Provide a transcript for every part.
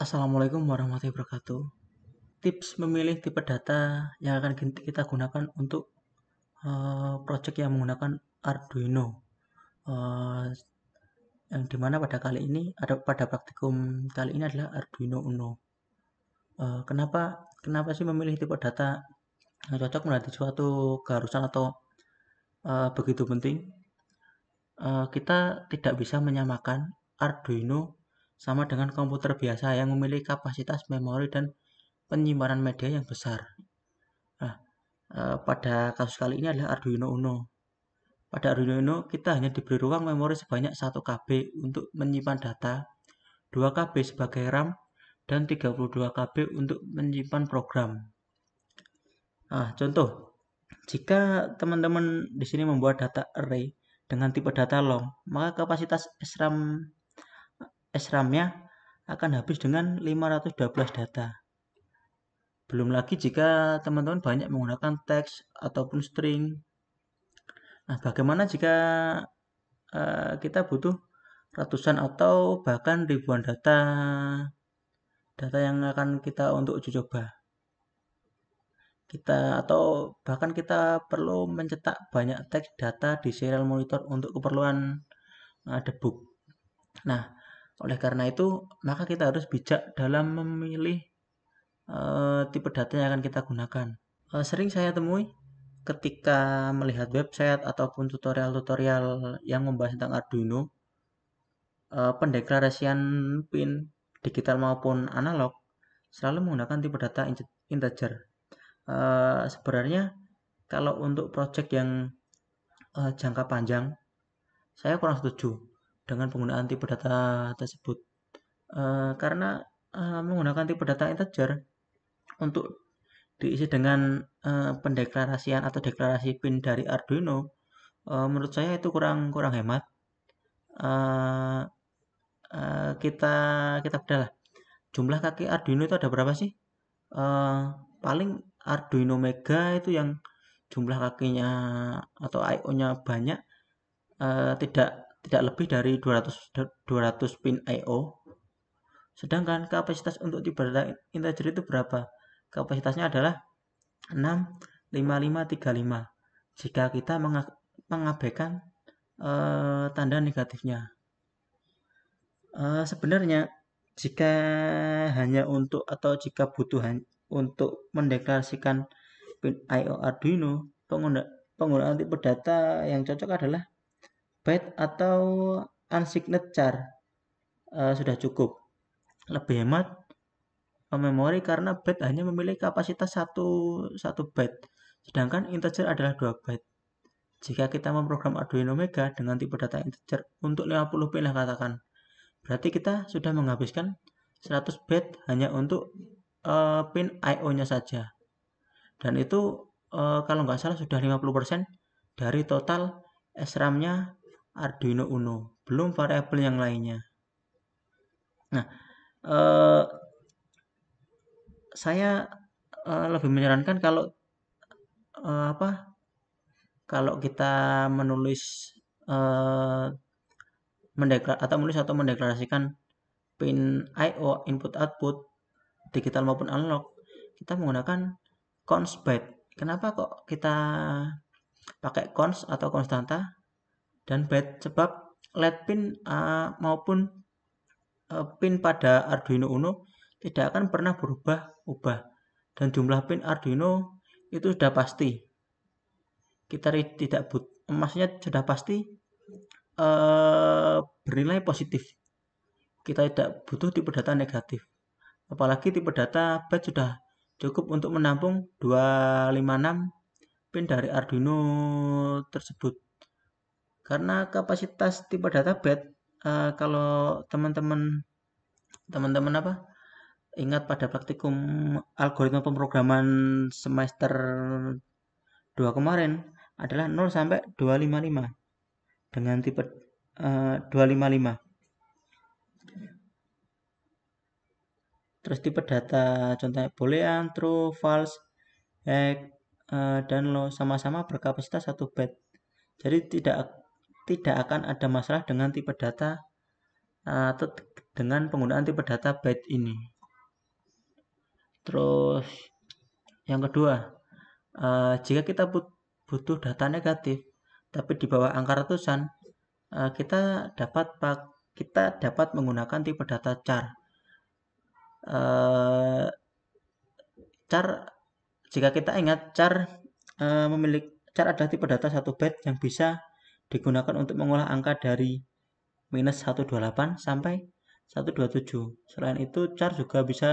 Assalamualaikum warahmatullahi wabarakatuh. Tips memilih tipe data yang akan kita gunakan untuk project yang menggunakan Arduino. Eh, yang dimana pada praktikum kali ini adalah Arduino Uno. Kenapa sih memilih tipe data yang cocok menjadi suatu keharusan atau begitu penting? Kita tidak bisa menyamakan Arduino sama dengan komputer biasa yang memiliki kapasitas memori dan penyimpanan media yang besar. Nah, pada kasus kali ini adalah Arduino Uno. Pada Arduino Uno, kita hanya diberi ruang memori sebanyak 1 KB untuk menyimpan data, 2 KB sebagai RAM, dan 32 KB untuk menyimpan program. Nah, contoh, jika teman-teman di sini membuat data array dengan tipe data long, maka kapasitas SRAM-nya akan habis dengan 512 data. Belum lagi jika teman-teman banyak menggunakan teks ataupun string. Nah, bagaimana jika kita butuh ratusan atau bahkan ribuan data yang akan kita untuk uji coba? Atau bahkan kita perlu mencetak banyak teks data di serial monitor untuk keperluan debug. Nah, oleh karena itu, maka kita harus bijak dalam memilih tipe data yang akan kita gunakan. Sering saya temui ketika melihat website ataupun tutorial-tutorial yang membahas tentang Arduino, pendeklarasian pin digital maupun analog selalu menggunakan tipe data integer. Sebenarnya kalau untuk project yang jangka panjang, saya kurang setuju dengan penggunaan tipe data tersebut. Karena menggunakan tipe data integer untuk diisi dengan pendeklarasian atau deklarasi pin dari Arduino, menurut saya itu kurang hemat. Kita bedah jumlah kaki Arduino itu ada berapa sih? Paling Arduino Mega itu yang jumlah kakinya atau I/O-nya banyak, tidak lebih dari 200 pin I/O. Sedangkan kapasitas untuk tipe data integer itu berapa? Kapasitasnya adalah 6, 55, 35. Jika kita mengabaikan tanda negatifnya. Sebenarnya jika hanya jika butuh untuk mendeklarasikan pin I/O Arduino, penggunaan tipe data yang cocok adalah byte atau unsigned char sudah cukup. Lebih hemat memori karena byte hanya memiliki kapasitas 1 byte, sedangkan integer adalah 2 byte. Jika kita memprogram Arduino Mega dengan tipe data integer untuk 50 pin lah katakan, berarti kita sudah menghabiskan 100 byte hanya untuk pin I/O-nya saja. Dan itu kalau nggak salah sudah 50% dari total SRAM-nya Arduino Uno, belum variabel yang lainnya. Nah, saya lebih menyarankan kalau kita menulis mendeklarasikan pin I/O input output digital maupun analog, kita menggunakan const byte. Kenapa kok kita pakai const atau konstanta dan byte? Sebab LED pin maupun pin pada Arduino Uno tidak akan pernah berubah dan jumlah pin Arduino itu sudah pasti. Kita tidak maksudnya sudah pasti bernilai positif. Kita tidak butuh tipe data negatif. Apalagi tipe data byte sudah cukup untuk menampung 256 pin dari Arduino tersebut. Karena kapasitas tipe data byte, kalau teman-teman ingat pada praktikum algoritma pemrograman semester 2 kemarin adalah 0 sampai 255 dengan tipe 255. Terus tipe data contohnya boolean, true, false, hash, dan low sama-sama berkapasitas 1 byte. Jadi tidak akan ada masalah dengan tipe data atau dengan penggunaan tipe data byte ini. Terus yang kedua, jika kita butuh data negatif tapi di bawah angka ratusan, kita dapat menggunakan tipe data char. Char, jika kita ingat, char adalah tipe data 1 byte yang bisa digunakan untuk mengolah angka dari -128 sampai 127. Selain itu, char juga bisa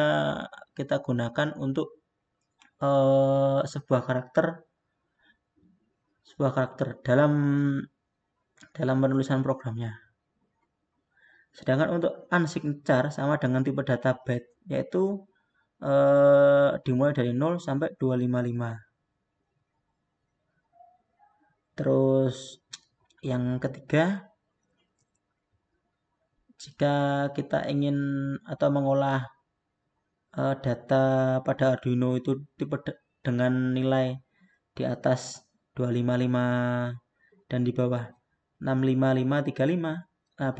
kita gunakan untuk sebuah karakter dalam penulisan programnya. Sedangkan untuk unsigned char sama dengan tipe data byte, yaitu dimulai dari 0 sampai 255. Terus yang ketiga, jika kita ingin atau mengolah data pada Arduino itu dengan nilai di atas 255 dan di bawah 65535, nah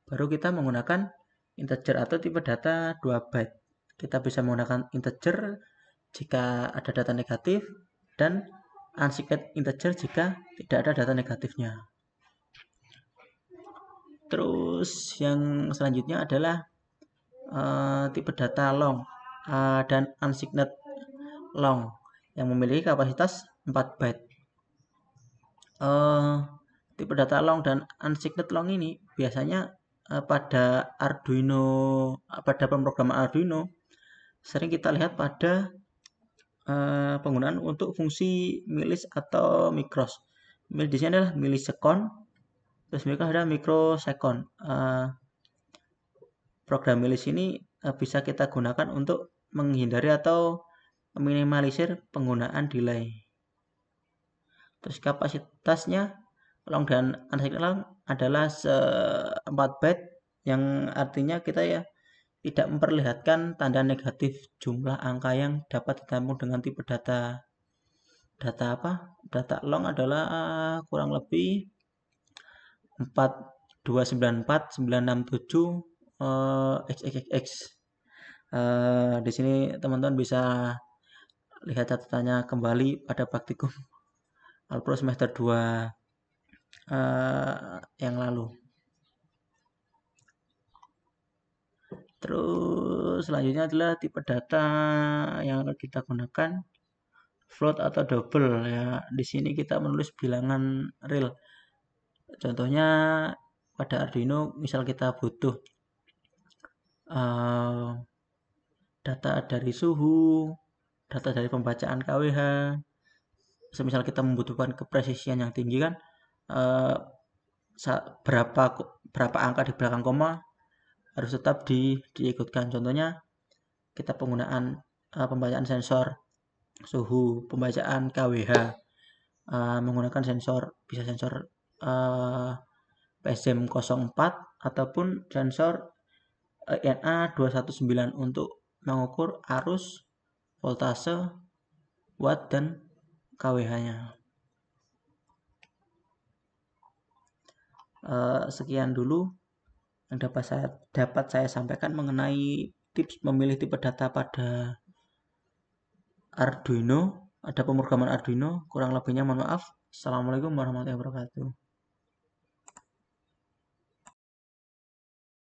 baru kita menggunakan integer atau tipe data 2 byte. Kita bisa menggunakan integer jika ada data negatif dan unsigned integer jika tidak ada data negatifnya. Terus yang selanjutnya adalah tipe data long dan unsigned long yang memiliki kapasitas 4 byte. Tipe data long dan unsigned long ini biasanya pada pemrograman Arduino sering kita lihat pada penggunaan untuk fungsi milis atau mikros. Di sini adalah milisekon, terus mereka ada mikrosecond. Program milis ini bisa kita gunakan untuk menghindari atau meminimalisir penggunaan delay. Terus kapasitasnya long dan unsigned long adalah 4 byte, yang artinya kita ya tidak memperlihatkan tanda negatif jumlah angka yang dapat ditampung dengan tipe data long adalah kurang lebih 4294967 XXX. Di sini teman-teman bisa lihat catatannya kembali pada praktikum Alpro semester 2 yang lalu. Terus selanjutnya adalah tipe data yang akan kita gunakan float atau double ya. Di sini kita menulis bilangan real. Contohnya pada Arduino, misal kita butuh data dari suhu, data dari pembacaan KWH. Semisal kita membutuhkan kepresisian yang tinggi kan, berapa angka di belakang koma harus tetap diikutkan. Contohnya kita penggunaan pembacaan sensor suhu, pembacaan KWH, menggunakan bisa sensor PSM 04 ataupun sensor NA219 untuk mengukur arus, voltase, watt, dan KWH-nya. Sekian dulu yang dapat saya sampaikan mengenai tips memilih tipe data pada Arduino, ada pemrograman Arduino. Kurang lebihnya mohon maaf. Assalamualaikum warahmatullahi wabarakatuh.